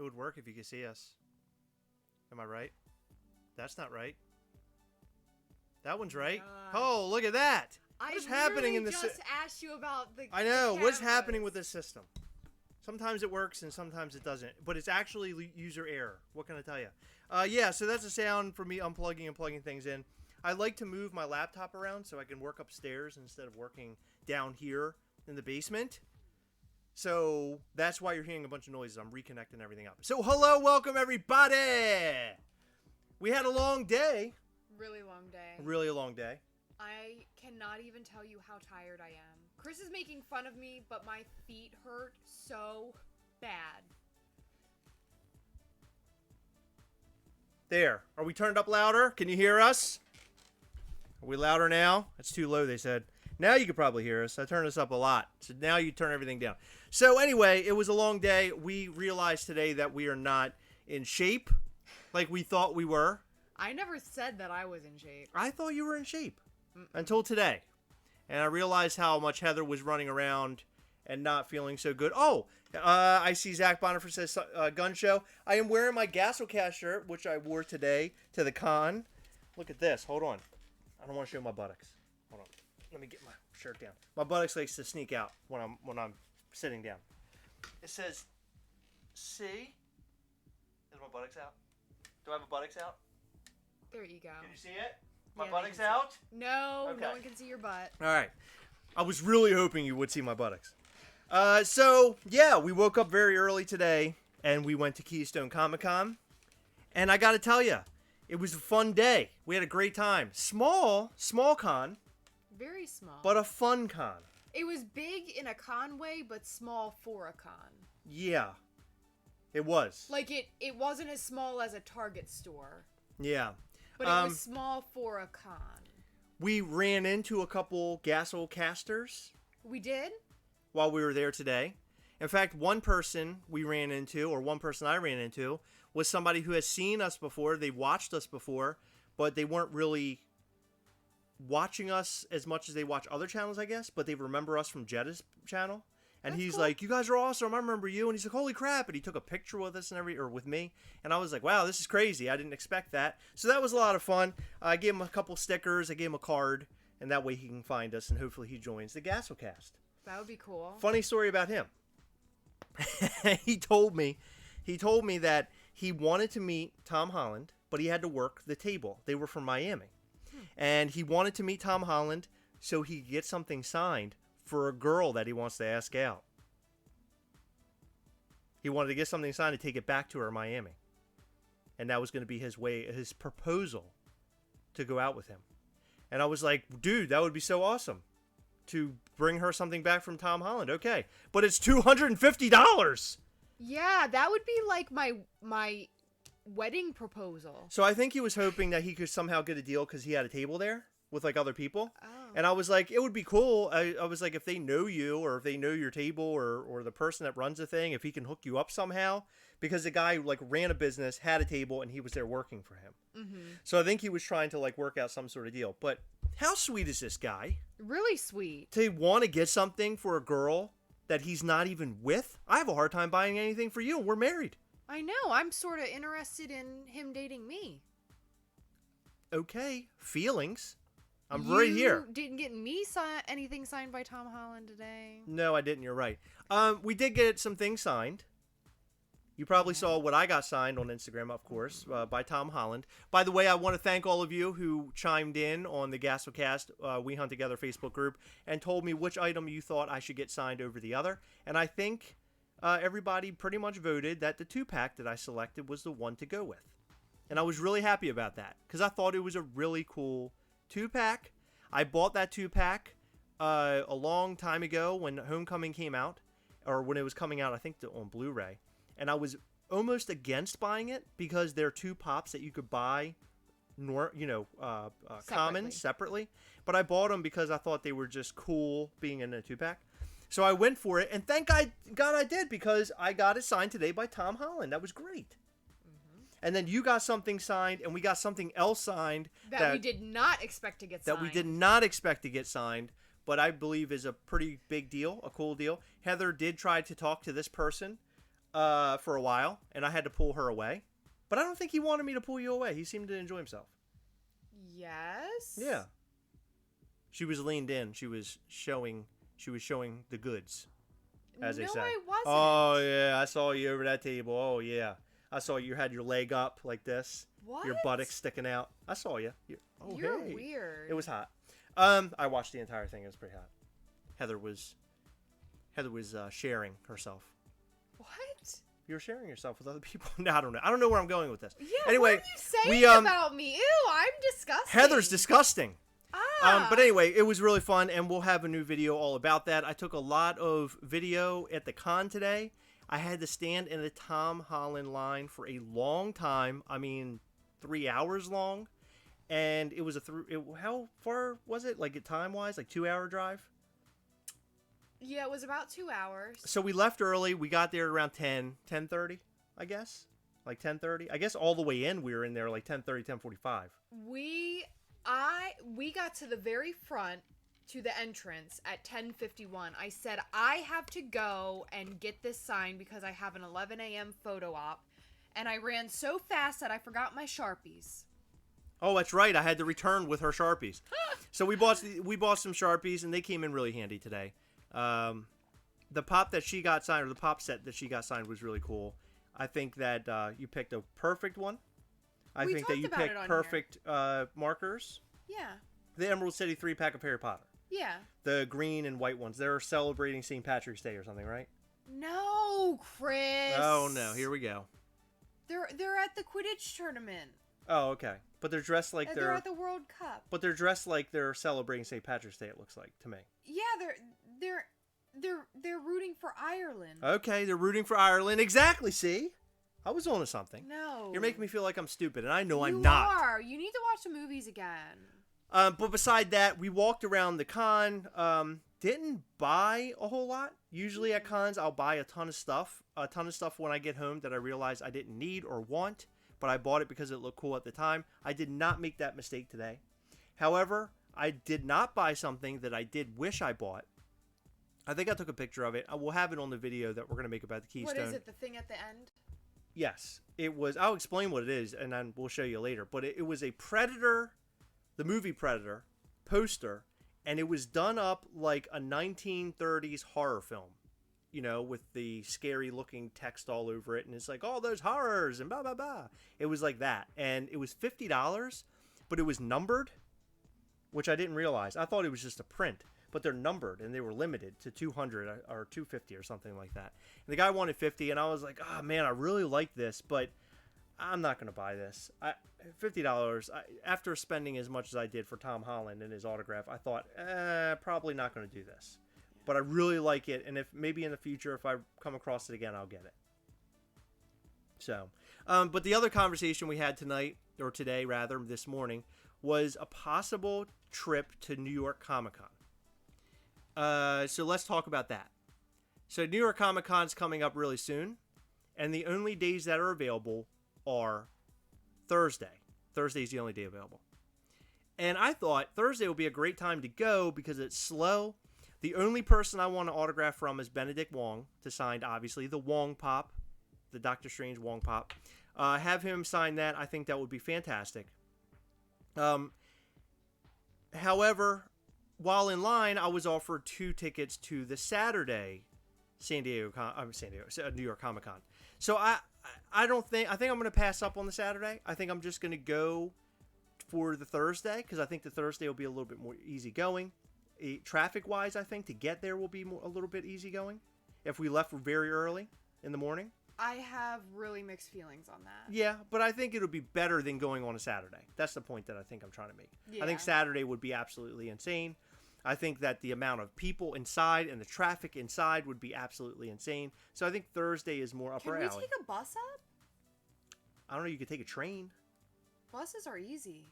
would work if you could see us. Am I right? That's not right. That one's right. Oh, look at that. What's happening in this? I just asked you about the I know. the What's cameras. happening with this system? Sometimes it works and sometimes it doesn't. But it's actually user error. What can I tell you? Yeah, so that's a sound for me unplugging and plugging things in. I like to move my laptop around so I can work upstairs instead of working down here in the basement. So that's why you're hearing a bunch of noises. I'm reconnecting everything up. So hello, welcome everybody. We had a long day. Really long day. Really a long day. I cannot even tell you how tired I am. Chris is making fun of me, but my feet hurt so bad. There. Are we turned up louder? Can you hear us? Are we louder now? It's too low, they said. Now you can probably hear us. I turned us up a lot. So now you turn everything down. So anyway, it was a long day. We realized today that we are not in shape like we thought we were. I never said that I was in shape. I thought you were in shape until today. And I realized how much Heather was running around and not feeling so good. Oh, I see Zach Bonifer says gun show. I am wearing my Gastlecast shirt, which I wore today to the con. Look at this. Hold on. I don't want to show my buttocks. Hold on. Let me get my shirt down. My buttocks likes to sneak out when I'm sitting down. It says, see? Is my buttocks out? Do I have a buttocks out? There you go. Can you see it? My Yeah, buttocks they can out? No, Okay. no one can see your butt. All right. I was really hoping you would see my buttocks. So, yeah, we woke up very early today, and we went to Keystone Comic-Con. And I got to tell you, it was a fun day. We had a great time. Small con, Very small. but a fun con. It was big in a con way, but small for a con. Yeah, it was. Like, it wasn't as small as a Target store, Yeah. but it was small for a con. We ran into a couple Gastlecasters We did? while we were there today. In fact, one person I ran into, was somebody who has seen us before. They watched us before, but they weren't really watching us as much as they watch other channels, I guess. But they remember us from Jetta's channel. And That's he's cool. like, you guys are awesome. I remember you. And he's like, holy crap. And he took a picture with us or with me. And I was like, wow, this is crazy. I didn't expect that. So that was a lot of fun. I gave him a couple stickers. I gave him a card. And that way he can find us. And hopefully he joins the Gastlecast. That would be cool. Funny story about him. He told me that he wanted to meet Tom Holland, but he had to work the table. They were from Miami. And he wanted to meet Tom Holland so he could get something signed for a girl that he wants to ask out. He wanted to get something signed to take it back to her in Miami. And that was going to be his proposal to go out with him. And I was like, dude, that would be so awesome to bring her something back from Tom Holland. Okay. But it's $250. Yeah, that would be like my wedding proposal. So I think he was hoping that he could somehow get a deal because he had a table there with like other people. Oh. And I was like, it would be cool. I was like, if they know you or if they know your table or the person that runs the thing, if he can hook you up somehow. Because the guy like ran a business, had a table, and he was there working for him. Mm-hmm. So I think he was trying to like work out some sort of deal. But how sweet is this guy? Really sweet. To want to get something for a girl that he's not even with? I have a hard time buying anything for you. We're married. I know. I'm sort of interested in him dating me. Okay. Feelings. I'm right here. You didn't get me anything signed by Tom Holland today. No, I didn't. You're right. We did get some things signed. You probably saw what I got signed on Instagram, of course, by Tom Holland. By the way, I want to thank all of you who chimed in on the Gastlecast We Hunt Together Facebook group and told me which item you thought I should get signed over the other. And I think everybody pretty much voted that the 2-pack that I selected was the one to go with. And I was really happy about that because I thought it was a really cool 2-pack. I bought that 2-pack a long time ago when Homecoming came out, or when it was coming out, I think on Blu-ray. And I was almost against buying it because there are 2 pops that you could buy, common separately. But I bought them because I thought they were just cool being in a 2-pack. So I went for it, and thank God I did because I got it signed today by Tom Holland. That was great. And then you got something signed, and we got something else signed that we did not expect to get signed. That we did not expect to get signed, but I believe is a pretty big deal, a cool deal. Heather did try to talk to this person for a while, and I had to pull her away. But I don't think he wanted me to pull you away. He seemed to enjoy himself. Yes. Yeah. She was leaned in. She was showing the goods, as they say. No, I wasn't. Oh yeah, I saw you over that table. Oh yeah, I saw you had your leg up like this. What? Your buttocks sticking out. I saw you. You're hey. weird. It was hot. I watched the entire thing. It was pretty hot. Heather was sharing herself. What? You're sharing yourself with other people. No, I don't know. I don't know where I'm going with this. Yeah. Anyway, what are you saying about me? Ew, I'm disgusting. Heather's disgusting. Ah. But anyway, it was really fun, and we'll have a new video all about that. I took a lot of video at the con today. I had to stand in a Tom Holland line for a long time. I mean, 3 hours long. And it was how far was it? Like, time-wise? Like, 2-hour drive? Yeah, it was about 2 hours. So we left early. We got there around 10:30, I guess. Like 10:30. I guess all the way in, we were in there like 10:30, 10:45. We got to the very front, to the entrance at 10:51. I said, I have to go and get this sign because I have an 11 a.m. photo op. And I ran so fast that I forgot my Sharpies. Oh, that's right. I had to return with her Sharpies. So we bought some Sharpies, and they came in really handy today. The pop that she got signed, or the pop set that she got signed, was really cool. I think that you picked a perfect one. I think that you picked perfect markers. Yeah. The Emerald City 3-pack of Harry Potter. Yeah. The green and white ones. They're celebrating St. Patrick's Day or something, right? No, Chris. Oh, no. Here we go. They're at the Quidditch tournament. Oh, okay. But they're dressed like they're at the World Cup. But they're dressed like they're celebrating St. Patrick's Day, it looks like to me. Yeah, they're rooting for Ireland. Okay, they're rooting for Ireland. Exactly, see? I was on to something. No. You're making me feel like I'm stupid, and I know I'm You not. are. You need to watch the movies again. But beside that, we walked around the con. Didn't buy a whole lot. Usually at cons, I'll buy a ton of stuff. A ton of stuff when I get home that I realize I didn't need or want. But I bought it because it looked cool at the time. I did not make that mistake today. However, I did not buy something that I did wish I bought. I think I took a picture of it. I will have it on the video that we're going to make about the Keystone. What is it, the thing at the end? Yes. It was. I'll explain what it is, and then we'll show you later. But it was a Predator, the movie Predator, poster, and it was done up like a 1930s horror film. You know, with the scary looking text all over it, and it's like, oh, those horrors and blah blah blah. It was like that, and it was $50, but it was numbered, which I didn't realize. I thought it was just a print, but they're numbered and they were limited to 200 or 250 or something like that. And the guy wanted 50, and I was like, oh man, I really like this, but I'm not gonna buy this. $50 after spending as much as I did for Tom Holland and his autograph, I thought, probably not gonna do this. But I really like it, and if maybe in the future, if I come across it again, I'll get it. So, but the other conversation we had tonight, or today rather, this morning, was a possible trip to New York Comic-Con. So let's talk about that. So New York Comic-Con's coming up really soon, and the only days that are available are Thursday. Thursday's the only day available. And I thought Thursday would be a great time to go because it's slow. The only person I want to autograph from is Benedict Wong, to sign, obviously, the Wong Pop, the Doctor Strange Wong Pop. Have him sign that. I think that would be fantastic. However, while in line, I was offered 2 tickets to the Saturday New York Comic Con. So I think I'm going to pass up on the Saturday. I think I'm just going to go for the Thursday because I think the Thursday will be a little bit more easygoing. Traffic-wise, I think to get there will be a little bit easygoing if we left very early in the morning. I have really mixed feelings on that. Yeah, but I think it'll be better than going on a Saturday. That's the point that I think I'm trying to make. Yeah. I think Saturday would be absolutely insane. I think that the amount of people inside and the traffic inside would be absolutely insane. So I think Thursday is more up our alley. Can we take a bus up? I don't know. You could take a train. Buses are easy.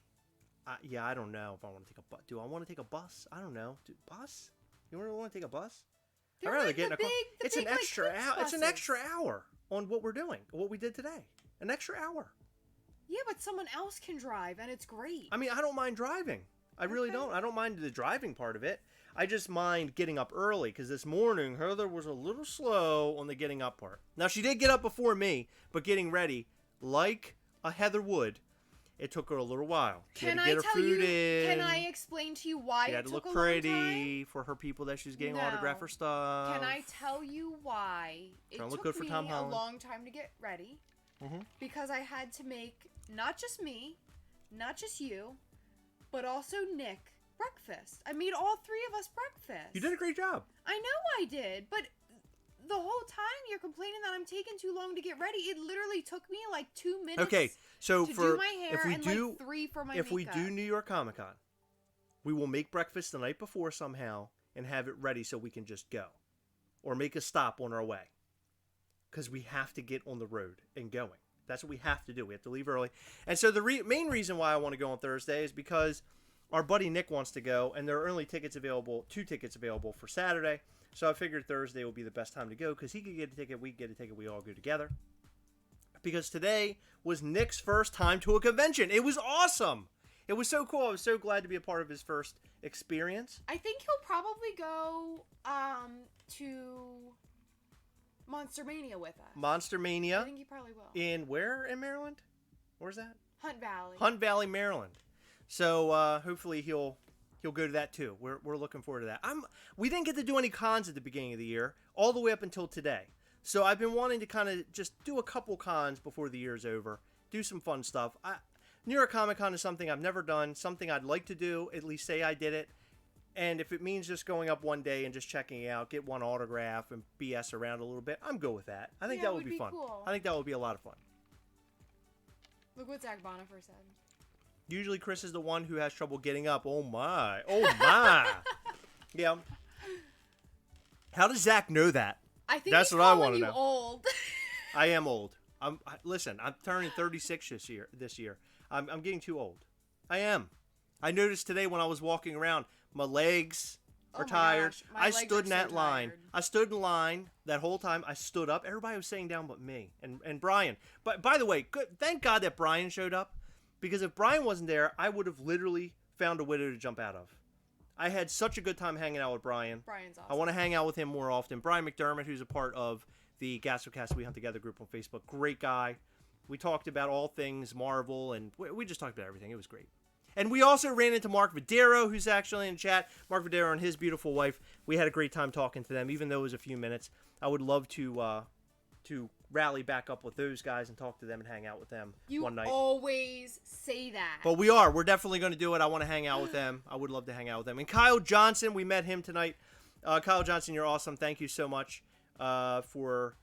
Yeah, I don't know if I want to take a bus. Do I want to take a bus? I don't know. Bus? You really want to take a bus? I'd rather get in a car. It's an extra hour. It's an extra hour on what we're doing, what we did today. An extra hour. Yeah, but someone else can drive, and it's great. I mean, I don't mind driving. I really Okay. don't. I don't mind the driving part of it. I just mind getting up early because this morning Heather was a little slow on the getting up part. Now she did get up before me, but getting ready, like a Heather would, it took her a little while. She had to get her food in. Can I explain to you why She it had to took look a long pretty time? for her people that she was getting No. autograph her stuff. Can I tell you why it Trying to look took good for me Tom a Holland. long time to get ready? Mm-hmm. Because I had to make not just me, not just you, but also Nick breakfast. I made all three of us breakfast. You did a great job. I know I did, but the whole time you're complaining that I'm taking too long to get ready. It literally took me like 2 minutes. Okay, so to for do my hair if we and do like 3 for my if we makeup. do New York Comic Con, we will make breakfast the night before somehow and have it ready so we can just go, or make a stop on our way, because we have to get on the road and going. That's what we have to do. We have to leave early, and so the main reason why I want to go on Thursday is because our buddy Nick wants to go, and there are only 2 tickets available for Saturday. So I figured Thursday will be the best time to go because he could get a ticket, we get a ticket, we all go together. Because today was Nick's first time to a convention. It was awesome. It was so cool. I was so glad to be a part of his first experience. I think he'll probably go to Monster Mania with us. Monster I Mania think he probably will. in where in Maryland? Where's that? Hunt Valley. Hunt Valley, Maryland. So hopefully he'll go to that too. We're looking forward to that. We didn't get to do any cons at the beginning of the year, all the way up until today. So I've been wanting to kind of just do a couple cons before the year's over, do some fun stuff. New York Comic Con is something I've never done, something I'd like to do, at least say I did it. And if it means just going up one day and just checking it out, get one autograph and BS around a little bit, I'm good with that. I think that would be fun. Cool. I think that would be a lot of fun. Look what Zach Bonifer said. Usually Chris is the one who has trouble getting up. Oh my. Oh my. Yeah. How does Zach know that? I think That's he's what I calling wanna you know. old. I am old. Listen, I'm turning 36 this year. I'm getting too old. I am. I noticed today when I was walking around, my legs are Oh my tired. gosh, my I legs stood are in so that line. tired. I stood in line that whole time. I stood up. Everybody was sitting down but me and Brian. But by the way, good. Thank God that Brian showed up, because if Brian wasn't there, I would have literally found a window to jump out of. I had such a good time hanging out with Brian. Brian's awesome. I want to hang out with him more often. Brian McDermott, who's a part of the Gastlecast We Hunt Together group on Facebook. Great guy. We talked about all things Marvel, and we just talked about everything. It was great. And we also ran into Mark Videro, who's actually in chat. Mark Videro and his beautiful wife. We had a great time talking to them, even though it was a few minutes. I would love to rally back up with those guys and talk to them and hang out with them one night. You always say that. But we're definitely going to do it. I want to hang out with them. I would love to hang out with them. And Kyle Johnson, we met him tonight. Kyle Johnson, you're awesome. Thank you so much for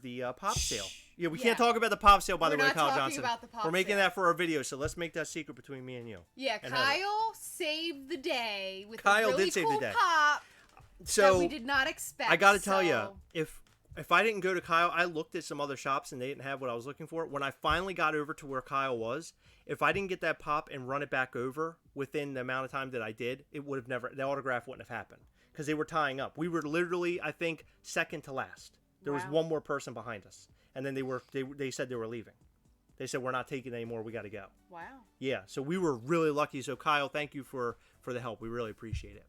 the pop sale. Yeah, we can't talk about the pop sale, by the way, We're not Kyle talking Johnson. about the pop We're making sale. that for our video, so let's make that secret between me and you. Yeah, and Kyle Heather. saved the day with Kyle a really did save cool the day. pop So that we did not expect. I got to tell you, so- if I didn't go to Kyle, I looked at some other shops and they didn't have what I was looking for. When I finally got over to where Kyle was, if I didn't get that pop and run it back over within the amount of time that I did, it would have never, the autograph wouldn't have happened because they were tying up. We were literally, I think, second to last. There was Wow. one more person behind us, and then they said they were leaving. They said, we're not taking any more. We got to go. Wow. Yeah, so we were really lucky. So Kyle, thank you for the help. We really appreciate it.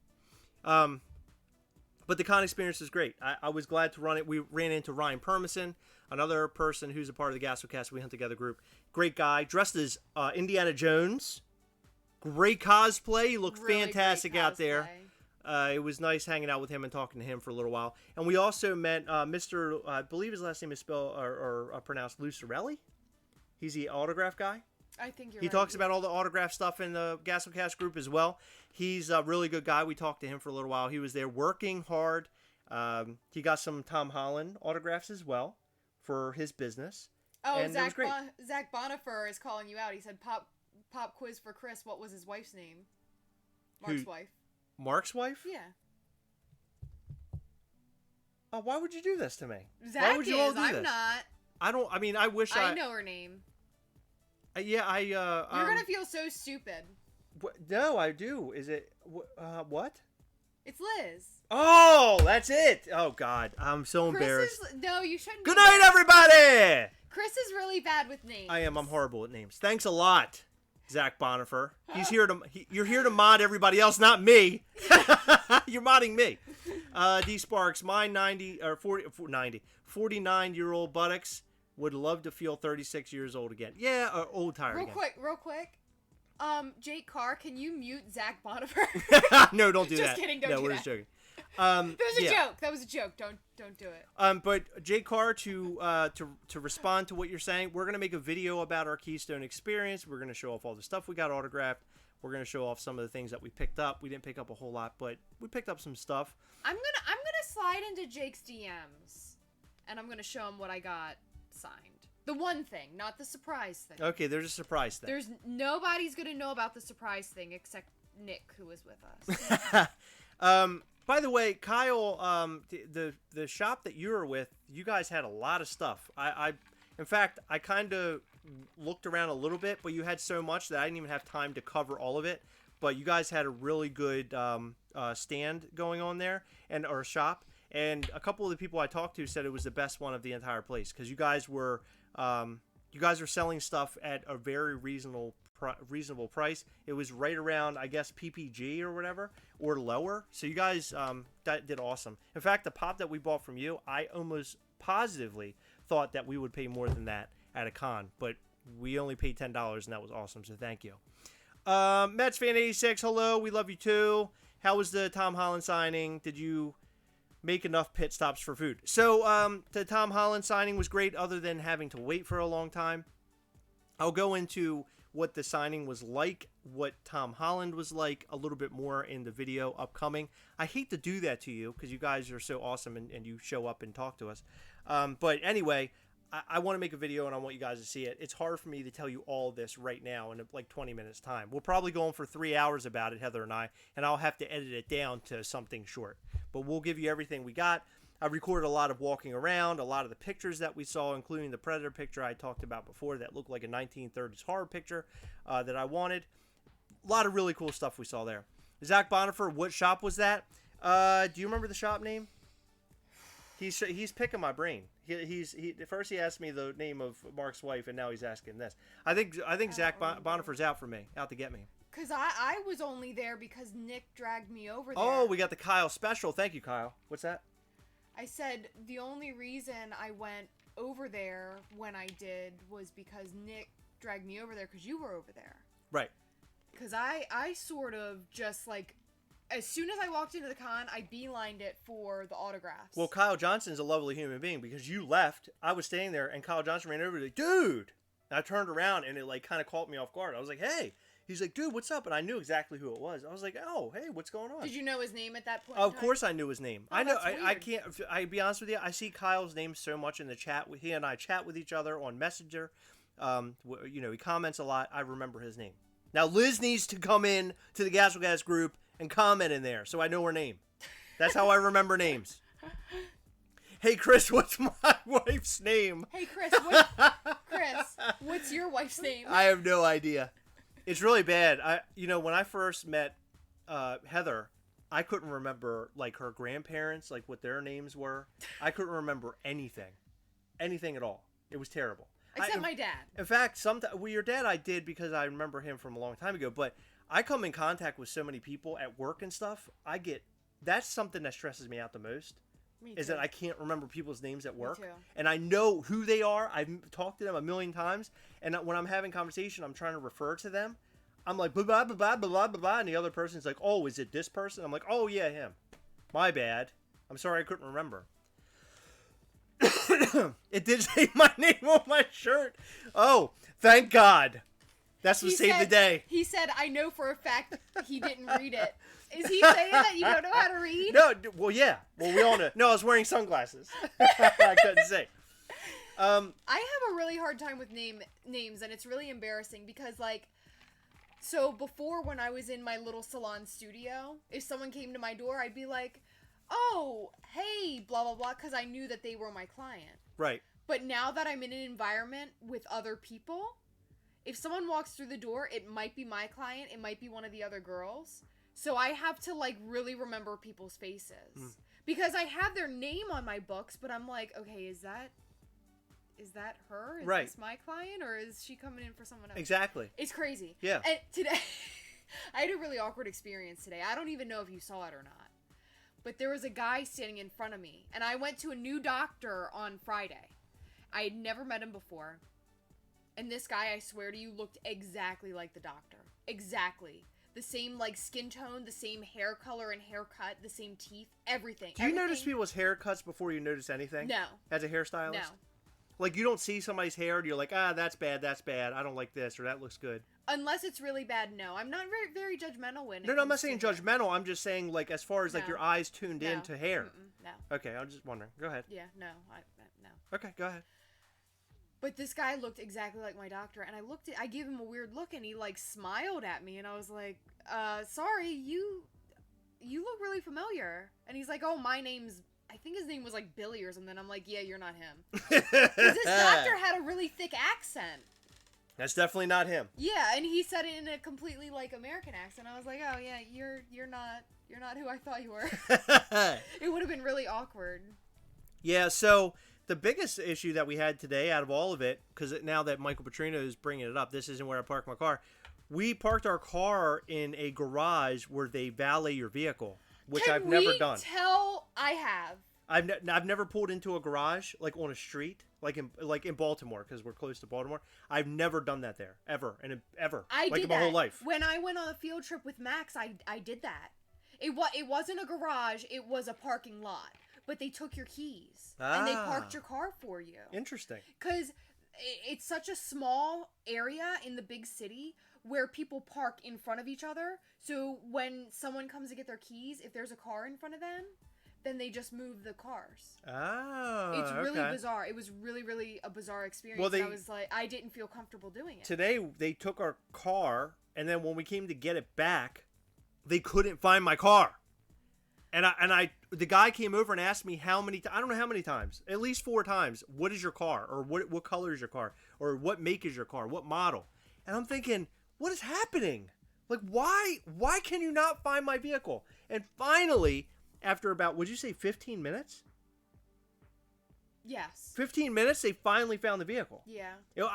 But the con experience is great. I was glad to run it. We ran into Ryan Permison, another person who's a part of the Gastlecast We Hunt Together group. Great guy, dressed as Indiana Jones. Great cosplay. He looked Really fantastic great out there. cosplay. It was nice hanging out with him and talking to him for a little while. And we also met Mr. I believe his last name is spelled or pronounced Lucarelli. He's the autograph guy. I think you're He right. talks about all the autograph stuff in the Gastlecast group as well. He's a really good guy. We talked to him for a little while. He was there working hard. He got some Tom Holland autographs as well for his business. Oh, and it was great. Zach Bonifer is calling you out. He said, "Pop quiz for Chris. What was his wife's name?" Mark's wife. Mark's wife? Yeah. Oh, why would you do this to me? Zach why would you all is. do I'm this? not. I mean, I wish I know her name. Yeah, You're gonna feel so stupid. No, I do. Is it what? It's Liz. Oh, that's it. Oh God, I'm so embarrassed. No, you shouldn't. Good be night, embarrassed. everybody. Chris is really bad with names. I am. I'm horrible at names. Thanks a lot. Zach Bonifer. He's here to. You're here to mod everybody else, not me. You're modding me. D Sparks, my 49-year-old buttocks would love to feel 36 years old again. Yeah, old tired Real again. quick. Jake Carr, can you mute Zach Bonifer? No, don't do that. Just kidding, don't do that. No, we're just joking. That was a joke. That was a joke. Don't do it. But Jake Carr, to respond to what you're saying, we're gonna make a video about our Keystone experience. We're gonna show off all the stuff we got autographed. We're gonna show off some of the things that we picked up. We didn't pick up a whole lot, but we picked up some stuff. I'm gonna slide into Jake's DMs, and I'm gonna show him what I got signed. The one thing, not the surprise thing. Okay, there's a surprise thing. Nobody's gonna know about the surprise thing except Nick, who was with us. By the way, Kyle, the shop that you were with, you guys had a lot of stuff. In fact, I kind of looked around a little bit, but you had so much that I didn't even have time to cover all of it. But you guys had a really good stand going on there, or shop. And a couple of the people I talked to said it was the best one of the entire place because you guys were selling stuff at a very reasonable price. It was right around, I guess, PPG or whatever, or lower. So you guys did awesome. In fact, the pop that we bought from you, I almost positively thought that we would pay more than that at a con, but we only paid $10, and that was awesome. So thank you. Mets fan 86, hello, we love you too. How was the Tom Holland signing? Did you make enough pit stops for food? So the Tom Holland signing was great, other than having to wait for a long time. I'll go into what the signing was like, what Tom Holland was like, a little bit more in the video upcoming. I hate to do that to you because you guys are so awesome and you show up and talk to us. But anyway, I want to make a video and I want you guys to see it. It's hard for me to tell you all this right now in like 20 minutes time. We'll probably go on for 3 hours about it, Heather and I, and I'll have to edit it down to something short. But we'll give you everything we got. I recorded a lot of walking around, a lot of the pictures that we saw, including the Predator picture I talked about before that looked like a 1930s horror picture that I wanted. A lot of really cool stuff we saw there. Zach Bonifer, what shop was that? Do you remember the shop name? He's picking my brain. First he asked me the name of Mark's wife, and now he's asking this. I think Zach Bonifer's out for me, out to get me. Because I was only there because Nick dragged me over there. Oh, we got the Kyle special. Thank you, Kyle. What's that? I said the only reason I went over there when I did was because Nick dragged me over there because you were over there. Right. Because I sort of just like, as soon as I walked into the con, I beelined it for the autographs. Well, Kyle Johnson's a lovely human being because you left. I was staying there, and Kyle Johnson ran over to me, like, dude. And I turned around, and it like kind of caught me off guard. I was like, hey. He's like, dude, what's up? And I knew exactly who it was. I was like, oh, hey, what's going on? Did you know his name at that point? Of course I knew his name. Oh, I know. that's I weird. can't. I be honest with you. I see Kyle's name so much in the chat. He and I chat with each other on Messenger. He comments a lot. I remember his name. Now Liz needs to come in to the Gastlecast group and comment in there, so I know her name. That's how I remember names. Hey Chris, what's my wife's name? Hey Chris, what's your wife's name? I have no idea. It's really bad. When I first met Heather, I couldn't remember like her grandparents, like what their names were. I couldn't remember anything at all. It was terrible. Except my dad. In fact, your dad I did because I remember him from a long time ago. But I come in contact with so many people at work and stuff. That's something that stresses me out the most. Me Is too. that I can't remember people's names at work. Me too. And I know who they are. I've talked to them a million times. And when I'm having conversation, I'm trying to refer to them. I'm like, blah, blah, blah, blah, blah, blah, blah. And the other person's like, oh, is it this person? I'm like, oh, yeah, him. My bad. I'm sorry I couldn't remember. It did say my name on my shirt. Oh, thank God. That's what saved the day. He said, I know for a fact he didn't read it. Is he saying that you don't know how to read? No, well, yeah. Well, we all know. No, I was wearing sunglasses. I couldn't say. I have a really hard time with names, and it's really embarrassing because, like, so before when I was in my little salon studio, if someone came to my door, I'd be like, oh, hey, blah, blah, blah, because I knew that they were my client. Right. But now that I'm in an environment with other people, if someone walks through the door, it might be my client, it might be one of the other girls. So I have to, like, really remember people's faces. Because I have their name on my books, but I'm like, okay, is that is that her? Is Right. this my client, or is she coming in for someone else? Exactly. It's crazy. Yeah. And today, I had a really awkward experience today. I don't even know if you saw it or not. But there was a guy standing in front of me, and I went to a new doctor on Friday. I had never met him before. And this guy, I swear to you, looked exactly like the doctor. Exactly. The same, like, skin tone, the same hair color and haircut, the same teeth, everything. Do you notice people's haircuts before you notice anything? No. As a hairstylist? No. Like, you don't see somebody's hair and you're like, that's bad, I don't like this, or that looks good. Unless it's really bad, no. I'm not very, very judgmental when it No, I'm not comes to saying hair. judgmental. I'm just saying, like, as far as, like, No. your eyes tuned No. in to hair. No. Okay, I'm just wondering. Go ahead. Yeah, no. No. Okay, go ahead. But this guy looked exactly like my doctor, and I gave him a weird look, and he, like, smiled at me, and I was like, sorry, you look really familiar. And he's like, oh, I think his name was, like, Billy or something. I'm like, yeah, you're not him. Because this doctor had a really thick accent. That's definitely not him. Yeah, and he said it in a completely, like, American accent. I was like, oh, yeah, you're not who I thought you were. It would have been really awkward. Yeah, so the biggest issue that we had today out of all of it, because now that Michael Petrino is bringing it up, this isn't where I park my car. We parked our car in a garage where they valet your vehicle, which I've never done. I have. I've never pulled into a garage like on a street, like in Baltimore, because we're close to Baltimore. I've never done that there ever, I like did my that. whole life. When I went on a field trip with Max, I did that. It wasn't a garage; it was a parking lot. But they took your keys and they parked your car for you. Interesting. Because it's such a small area in the big city where people park in front of each other. So when someone comes to get their keys, if there's a car in front of them, then they just move the cars. Oh, it's really okay. bizarre. It was really, really a bizarre experience. Well, I was like, I didn't feel comfortable doing it. Today, they took our car, and then when we came to get it back, they couldn't find my car. And the guy came over and asked me I don't know how many times, at least 4 times, what is your car? Or what color is your car? Or what make is your car? What model? And I'm thinking, what is happening? Like, why can you not find my vehicle? And finally, after about, would you say 15 minutes? Yes. 15 minutes, they finally found the vehicle. Yeah. You know,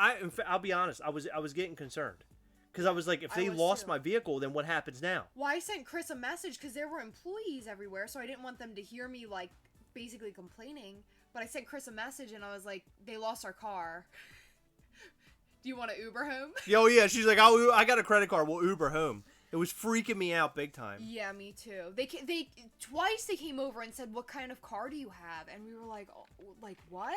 I'll be honest, I was getting concerned. Because I was like, if they lost my vehicle, then what happens now? Well, I sent Chris a message because there were employees everywhere, so I didn't want them to hear me, like, basically complaining. But I sent Chris a message, and I was like, they lost our car. Do you want to Uber home? Oh, yeah. She's like, I got a credit card. We'll Uber home. It was freaking me out big time. Yeah, me too. They twice they came over and said, what kind of car do you have? And we were like, oh, like, what?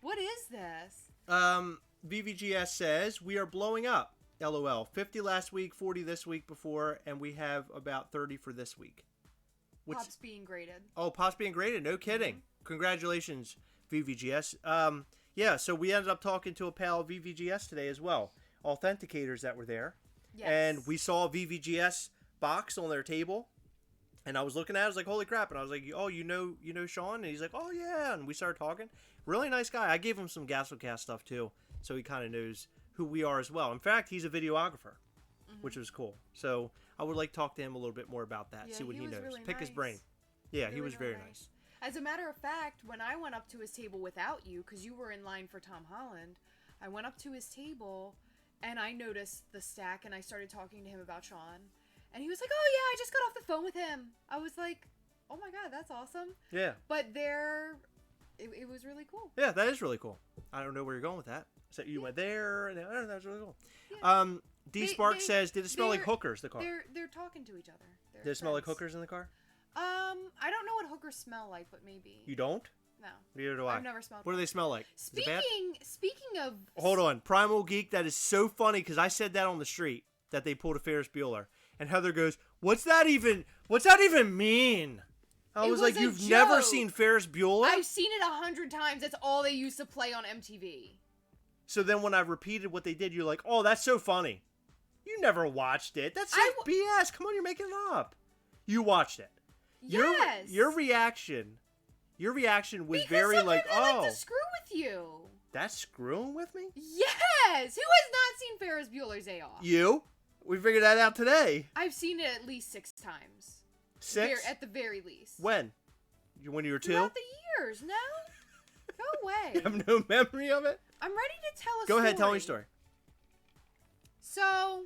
What is this? VVGS says, we are blowing up. LOL. 50 last week, 40 this week before, and we have about 30 for this week. Pop's being graded. Oh, Pop's being graded. No kidding. Mm-hmm. Congratulations, VVGS. Yeah, so we ended up talking to a pal of VVGS today as well. Authenticators that were there. Yes. And we saw a VVGS box on their table. And I was looking at it, I was like, holy crap. And I was like, oh, you know Sean? And he's like, oh, yeah. And we started talking. Really nice guy. I gave him some Gastlecast stuff, too. So he kind of knows who we are as well. In fact, he's a videographer, which was cool. So I would like to talk to him a little bit more about that, see what he knows. Really Pick his brain. Yeah, he was very nice. As a matter of fact, when I went up to his table without you, because you were in line for Tom Holland, I went up to his table and I noticed the stack and I started talking to him about Sean. And he was like, oh yeah, I just got off the phone with him. I was like, oh my God, that's awesome. Yeah. But it was really cool. Yeah, that is really cool. I don't know where you're going with that. So you went there, and I don't know, that was really cool. Yeah. D Spark says, did it smell like hookers, the car? They're talking to each other. Did it smell like hookers in the car? I don't know what hookers smell like, but maybe. You don't? No. Neither do I. I've never smelled What do they smell like? Speaking of... Hold on. Primal Geek, that is so funny, because I said that on the street, that they pulled a Ferris Bueller. And Heather goes, what's that even mean? I was like, you've never seen Ferris Bueller? I've seen it 100 times. That's all they used to play on MTV. So then when I repeated what they did, you're like, oh, that's so funny. You never watched it. That's BS. Come on, you're making it up. You watched it. Yes. Your reaction was because very like, oh. I like to screw with you. That's screwing with me? Yes. Who has not seen Ferris Bueller's Day Off? You? We figured that out today. I've seen it at least 6 times. 6? At the very least. When? When you were 2? Throughout the years, no? Go away. You have no memory of it? I'm ready to tell a story. Go ahead, tell me your story. So,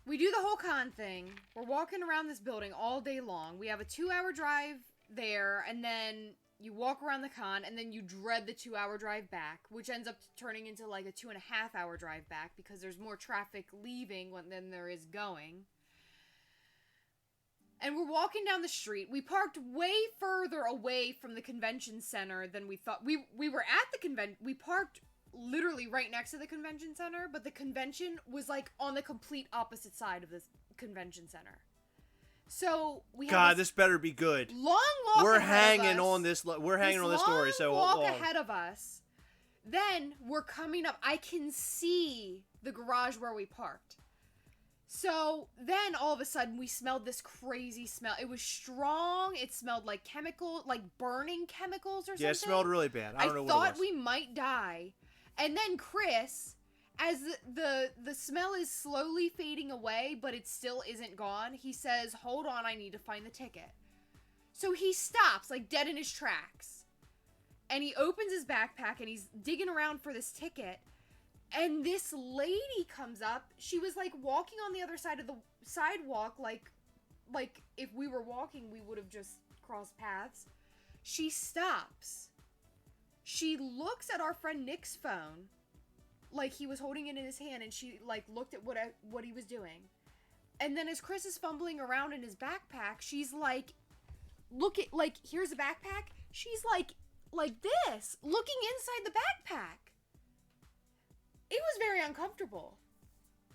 we do the whole con thing. We're walking around this building all day long. We have a 2-hour drive there, and then you walk around the con, and then you dread the 2-hour drive back, which ends up turning into like a 2.5-hour drive back because there's more traffic leaving than there is going. And we're walking down the street. We parked way further away from the convention center than we thought. We were at the convention. We parked literally right next to the convention center, but the convention was like on the complete opposite side of this convention center. So we have this better be good. Long walk. We're ahead hanging of us. on this. We're hanging on this story. So walk long. ahead of us. Then we're coming up. I can see the garage where we parked. So then all of a sudden we smelled this crazy smell. It was strong. It smelled like burning chemicals or something. Yeah, it smelled really bad. I don't know what it thought was. we might die. And then Chris, as the smell is slowly fading away, but it still isn't gone, he says, "Hold on, I need to find the ticket." So he stops, like dead in his tracks. And he opens his backpack and he's digging around for this ticket. And this lady comes up. She was like walking on the other side of the sidewalk, like if we were walking, we would have just crossed paths. She stops. She looks at our friend Nick's phone, like he was holding it in his hand, and she like looked at what he was doing. And then as Chris is fumbling around in his backpack, she's like, here's the backpack. She's like this, looking inside the backpack. It was very uncomfortable.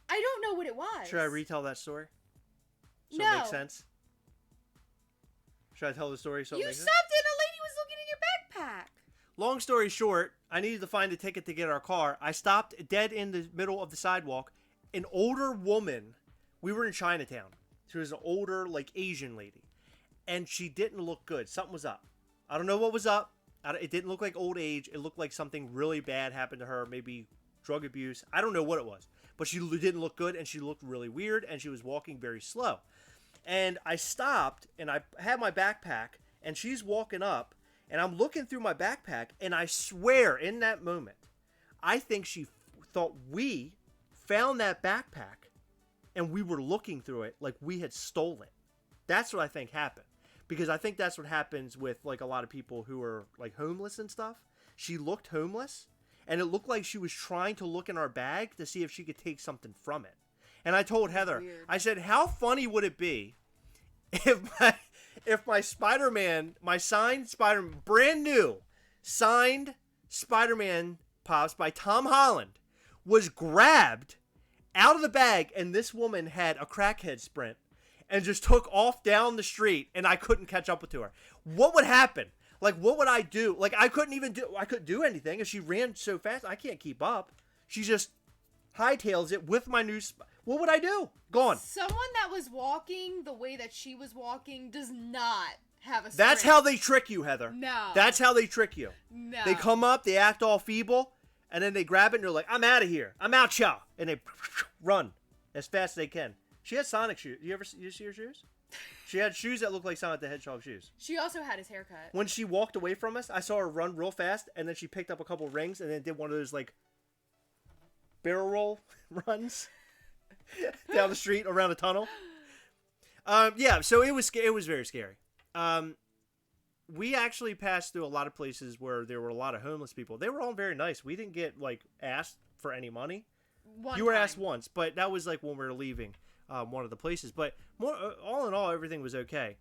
I don't know what it was. Should I retell that story? So No. it makes sense? Should I tell the story so it You makes stopped sense? and a lady was looking in your backpack. Long story short, I needed to find a ticket to get our car. I stopped dead in the middle of the sidewalk. An older woman, we were in Chinatown. She was an older, like, Asian lady. And she didn't look good. Something was up. I don't know what was up. It didn't look like old age. It looked like something really bad happened to her. Maybe drug abuse. I don't know what it was. But she didn't look good, and she looked really weird, and she was walking very slow. And I stopped, and I had my backpack, and she's walking up, and I'm looking through my backpack, and I swear in that moment, I think she thought we found that backpack, and we were looking through it like we had stolen it. That's what I think happened. Because I think that's what happens with, like, a lot of people who are, like, homeless and stuff. She looked homeless, and it looked like she was trying to look in our bag to see if she could take something from it. And I told Heather, Weird. I said, how funny would it be if my Spider-Man, my signed Spider-Man, brand new, signed Spider-Man Pops by Tom Holland was grabbed out of the bag, and this woman had a crackhead sprint and just took off down the street, and I couldn't catch up with her. What would happen? Like, what would I do? Like, I couldn't do anything. If she ran so fast, I can't keep up. She just hightails it with my new what would I do? Gone. Someone that was walking the way that she was walking does not have a sprint. That's how they trick you, Heather. No. That's how they trick you. No. They come up, they act all feeble, and then they grab it and they're like, I'm out of here. I'm out, chow. And they run as fast as they can. She had Sonic shoes. You see her shoes? She had shoes that looked like Sonic the Hedgehog shoes. She also had his haircut. When she walked away from us, I saw her run real fast, and then she picked up a couple rings and then did one of those, like, barrel roll runs down the street around a tunnel. Yeah, so it was very scary. We actually passed through a lot of places where there were a lot of homeless people. They were all very nice. We didn't get, like, asked for any money. You were asked once, but that was like when we were leaving one of the places. But all in all, everything was okay.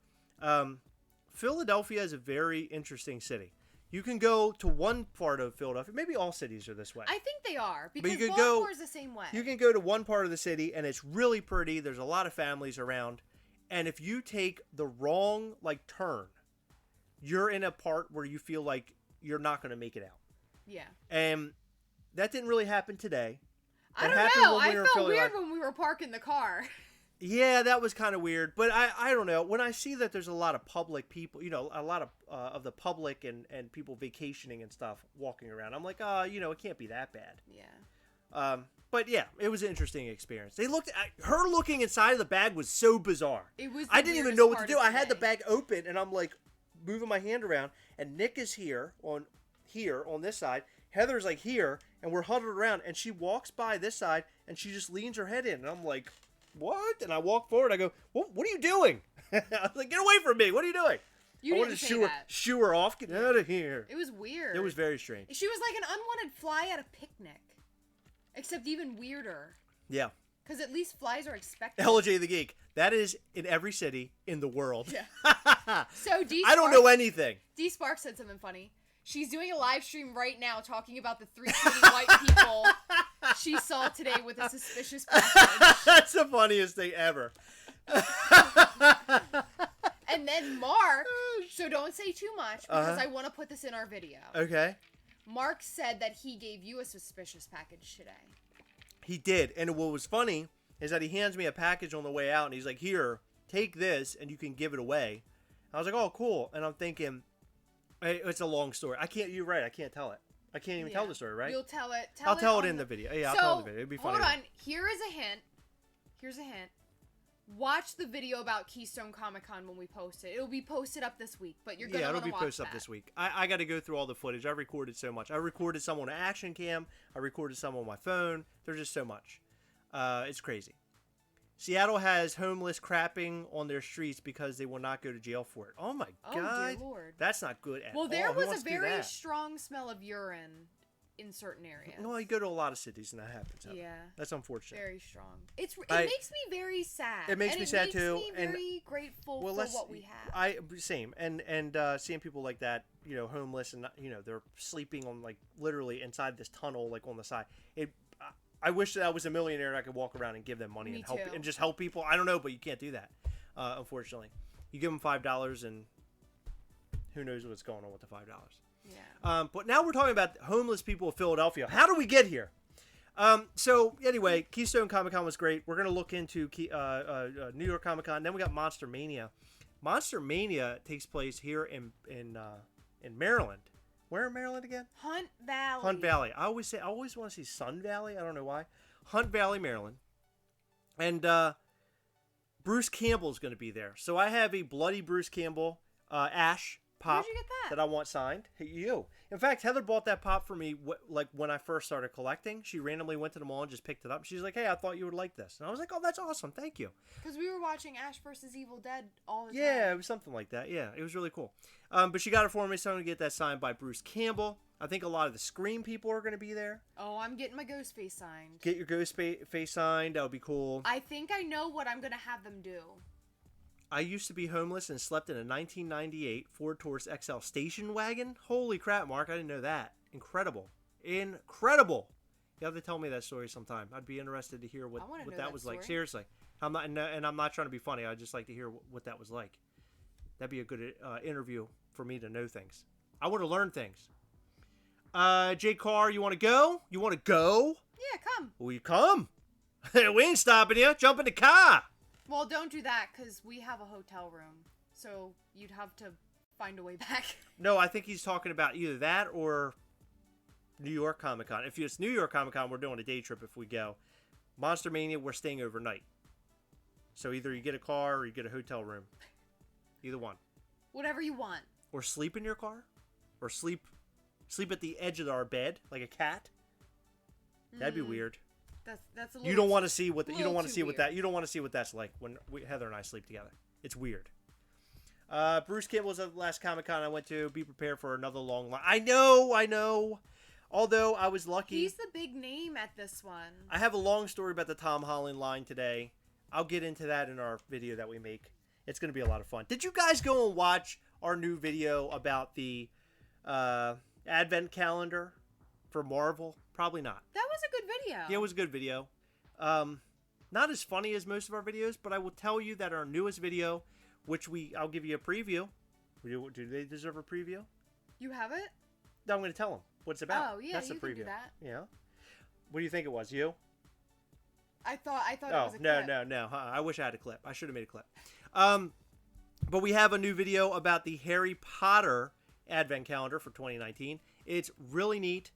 Philadelphia is a very interesting city. You can go to one part of Philadelphia. Maybe all cities are this way. I think they are, because you could Baltimore's the same way. You can go to one part of the city, and it's really pretty. There's a lot of families around. And if you take the wrong, like, turn, you're in a part where you feel like you're not going to make it out. Yeah. And that didn't really happen today. I don't know. I felt weird when we were parking the car. Yeah, that was kind of weird. But I don't know. When I see that there's a lot of public people, a lot of the public and people vacationing and stuff walking around, I'm like, it can't be that bad. Yeah. But yeah, it was an interesting experience. Her looking inside of the bag was so bizarre. It was. I didn't even know what to do. I had the bag open, and I'm like, moving my hand around, and Nick is here on this side. Heather's like here, and we're huddled around, and she walks by this side, and she just leans her head in, and I'm like, what? And I walk forward, I go, what are you doing? I was like, get away from me, what are you doing? You I didn't wanted to say that. shoo her off, get out of here. It was weird. It was very strange. She was like an unwanted fly at a picnic. Except even weirder. Yeah. Because at least flies are expected. LJ the Geek. That is in every city in the world. Yeah. So I don't know anything. D Spark said something funny. She's doing a live stream right now talking about the 3 skinny white people she saw today with a suspicious package. That's the funniest thing ever. And then Mark, so don't say too much because I want to put this in our video. Okay. Mark said that he gave you a suspicious package today. He did. And what was funny is that he hands me a package on the way out, and he's like, here, take this, and you can give it away. I was like, oh, cool. And I'm thinking, hey, it's a long story. You're right, I can't tell it. I can't even tell the story, right? You'll tell it. I'll tell it in the video. Yeah, I'll tell it in the video. It'd be funny. Hold on. Here is a hint. Here's a hint. Watch the video about Keystone Comic-Con when we post it. It'll be posted up this week, but you're going to want to watch that. Yeah, it'll be posted up this week. I got to go through all the footage. I recorded so much. I recorded some on an action cam. I recorded some on my phone. There's just so much. It's crazy. Seattle has homeless crapping on their streets because they will not go to jail for it. Oh, my God. Oh, dear Lord. That's not good at all. Well, there was a Who very wants strong smell of urine in certain areas. No, you go to a lot of cities and that happens. Yeah. That's unfortunate. Very strong. It makes me very sad. It makes me sad too. It makes me very grateful for what we have. Same. And seeing people like that, you know, homeless and, you know, they're sleeping on like literally inside this tunnel, like on the side. I wish that I was a millionaire and I could walk around and give them money and just help people. I don't know, but you can't do that. Unfortunately, you give them $5 and who knows what's going on with the $5. Yeah. But now we're talking about homeless people of Philadelphia. How do we get here? So anyway, Keystone Comic Con was great. We're gonna look into New York Comic Con. Then we got Monster Mania. Monster Mania takes place here in Maryland. Where in Maryland again? Hunt Valley. Hunt Valley. I always want to see Sun Valley. I don't know why. Hunt Valley, Maryland. And Bruce Campbell's going to be there. So I have a bloody Bruce Campbell Ash pop. Where'd you get that? That I want signed. Hey, you. In fact, Heather bought that pop for me like when I first started collecting. She randomly went to the mall and just picked it up. She's like, hey, I thought you would like this. And I was like, oh, that's awesome. Thank you. Because we were watching Ash vs. Evil Dead all the time. Yeah, it was something like that. Yeah, it was really cool. But she got it for me, so I'm going to get that signed by Bruce Campbell. I think a lot of the Scream people are going to be there. Oh, I'm getting my Ghostface signed. Get your Ghostface signed. That would be cool. I think I know what I'm going to have them do. I used to be homeless and slept in a 1998 Ford Taurus XL station wagon. Holy crap, Mark. I didn't know that. Incredible. Incredible. You have to tell me that story sometime. I'd be interested to hear what that was like. Seriously. I'm not trying to be funny. I'd just like to hear what that was like. That'd be a good interview for me to know things. I want to learn things. Jay Carr, you want to go? You want to go? Yeah, come. Will you come? We ain't stopping you. Jump in the car. Well, don't do that because we have a hotel room. So you'd have to find a way back. No, I think he's talking about either that or New York Comic Con. If it's New York Comic Con, we're doing a day trip if we go. Monster Mania, we're staying overnight. So either you get a car or you get a hotel room. Either one. Whatever you want. Or sleep in your car. Or sleep at the edge of our bed like a cat. That'd be weird. That's a little. You don't want to see what you don't want to see what that's like when Heather and I sleep together. It's weird. Bruce Campbell was the last Comic Con I went to. Be prepared for another long line. I know. Although I was lucky. He's the big name at this one. I have a long story about the Tom Holland line today. I'll get into that in our video that we make. It's going to be a lot of fun. Did you guys go and watch our new video about the Advent calendar for Marvel? Probably not. That was a good video. Yeah, it was a good video. Not as funny as most of our videos, but I will tell you that our newest video, which I'll give you a preview. Do they deserve a preview? You have it? No, I'm going to tell them what it's about. Oh, yeah, that's you a preview. can do that. Yeah. What do you think it was? You? I thought it was a clip. No. I wish I had a clip. I should have made a clip. But we have a new video about the Harry Potter Advent calendar for 2019. It's really neat.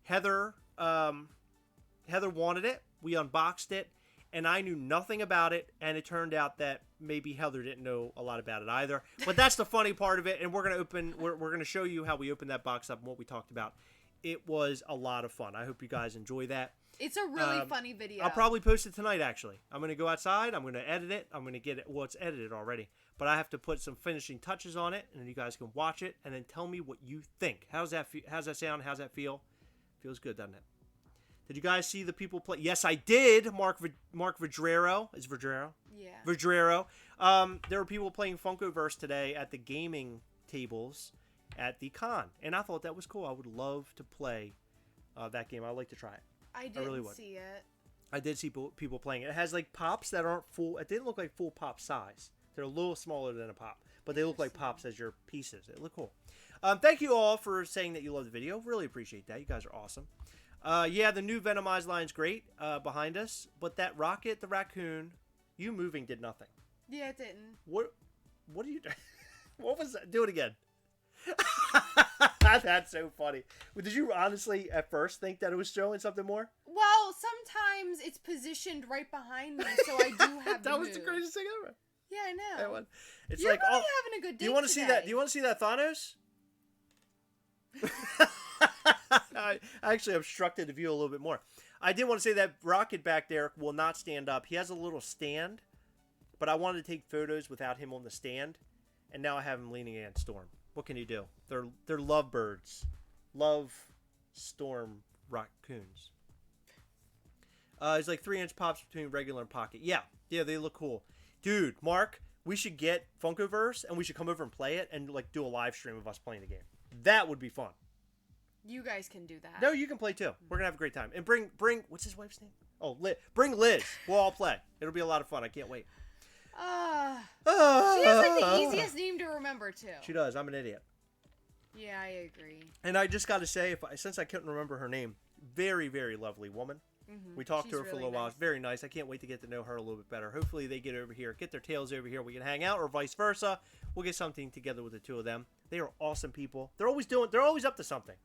Heather wanted it. We unboxed it. and I knew nothing about it, and it turned out that maybe Heather didn't know a lot about it either. But that's the funny part of it, and we're gonna show you how we opened that box up and what we talked about. It was a lot of fun. I hope you guys enjoy that. It's a really funny video. I'll probably post it tonight, actually. I'm going to go outside. I'm going to edit it. I'm going to get it. Well, it's edited already. But I have to put some finishing touches on it, and then you guys can watch it and then tell me what you think. How's that sound? How's that feel? Feels good, doesn't it? Did you guys see the people play? Yes, I did. Mark Vidrero. Is Vidrero? Yeah. Vidrero. There were people playing Funkoverse today at the gaming tables at the con. And I thought that was cool. I would love to play that game. I'd like to try it. I didn't see it. I did see people playing it. It has like pops that aren't full. It didn't look like full pop size. They're a little smaller than a pop, but they look like pops as your pieces. They look cool. Thank you all for saying that you love the video. Really appreciate that. You guys are awesome. Yeah, the new Venomized line's great behind us, but that Rocket the raccoon, you moving did nothing. Yeah, it didn't. What are you doing? What was that? Do it again. That's so funny. Did you honestly at first think that it was showing something more? Well, sometimes it's positioned right behind me, so I do have That was the craziest thing ever. Yeah, I know. It's You're like, really having a good day. Do you want to see that? Do you want to see that Thanos? I actually obstructed the view a little bit more. I did want to say that Rocket back there will not stand up. He has a little stand, but I wanted to take photos without him on the stand, and now I have him leaning against Storm. What can you do? They're lovebirds. Love Storm raccoons. It's like 3-inch pops between regular and pocket. Yeah, they look cool. Dude, Mark, we should get Funkoverse and we should come over and play it and like do a live stream of us playing the game. That would be fun. You guys can do that. No, you can play too. We're gonna have a great time. And bring what's his wife's name? Oh, bring Liz. We'll all play. It'll be a lot of fun. I can't wait. She has like the easiest name to remember too. She does. I'm an idiot. Yeah, I agree. And I just got to say, since I couldn't remember her name, very, very lovely woman. Mm-hmm. We talked to her for a little while. It's very nice. I can't wait to get to know her a little bit better. Hopefully they get over here, get their tails over here. We can hang out, or vice versa. We'll get something together with the two of them. They are awesome people. They're always up to something.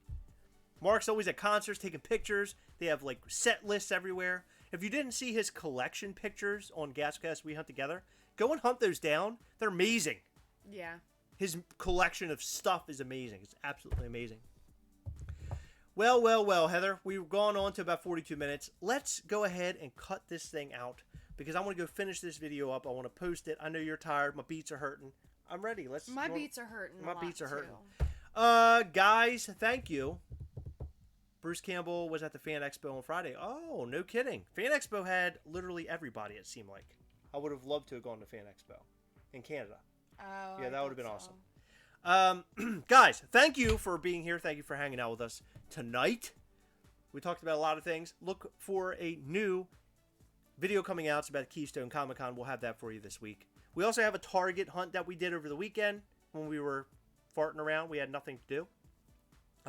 Mark's always at concerts taking pictures. They have like set lists everywhere. If you didn't see his collection pictures on Gastlecast We Hunt Together, go and hunt those down. They're amazing. Yeah. His collection of stuff is amazing. It's absolutely amazing. Well, Heather, we've gone on to about 42 minutes. Let's go ahead and cut this thing out because I want to go finish this video up. I want to post it. I know you're tired. My beats are hurting. I'm ready. My beats are hurting. My beats are hurting. Guys, thank you. Bruce Campbell was at the Fan Expo on Friday. Oh, no kidding. Fan Expo had literally everybody, it seemed like. I would have loved to have gone to Fan Expo in Canada. Oh, yeah, that would have been awesome. Guys, thank you for being here. Thank you for hanging out with us tonight. We talked about a lot of things. Look for a new video coming out. It's about Keystone Comic-Con. We'll have that for you this week. We also have a Target hunt that we did over the weekend when we were farting around. We had nothing to do.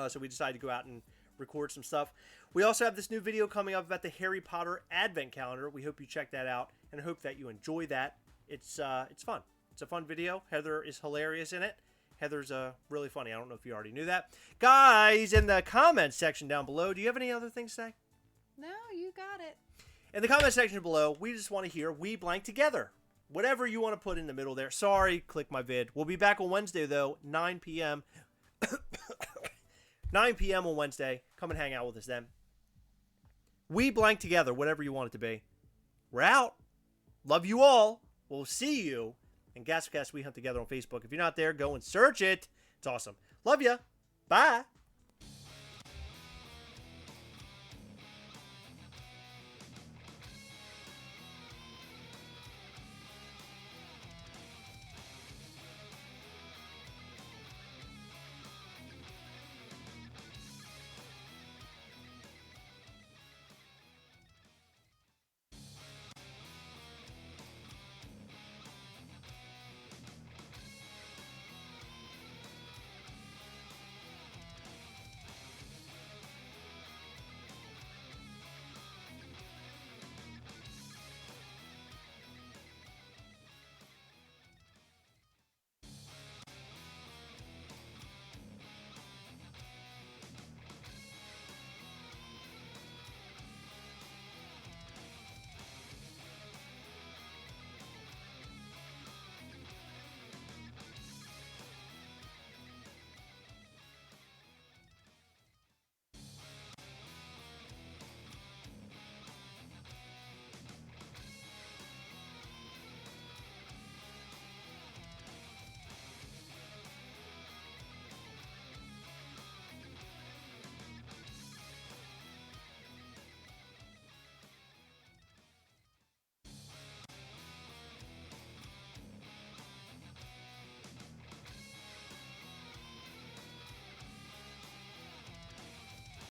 So we decided to go out and record some stuff. We also have this new video coming up about the Harry Potter Advent Calendar. We hope you check that out and hope that you enjoy that. It's fun. It's a fun video. Heather is hilarious in it. Heather's really funny. I don't know if you already knew that. Guys, in the comments section down below, do you have any other things to say? No, you got it. In the comment section below, we just want to hear we blank together. Whatever you want to put in the middle there. Sorry, click my vid. We'll be back on Wednesday, though, 9 p.m. 9 p.m. on Wednesday. Come and hang out with us then. We blank together, whatever you want it to be. We're out. Love you all. We'll see you. And Gastlecast We Hunt Together on Facebook. If you're not there, go and search it. It's awesome. Love ya. Bye.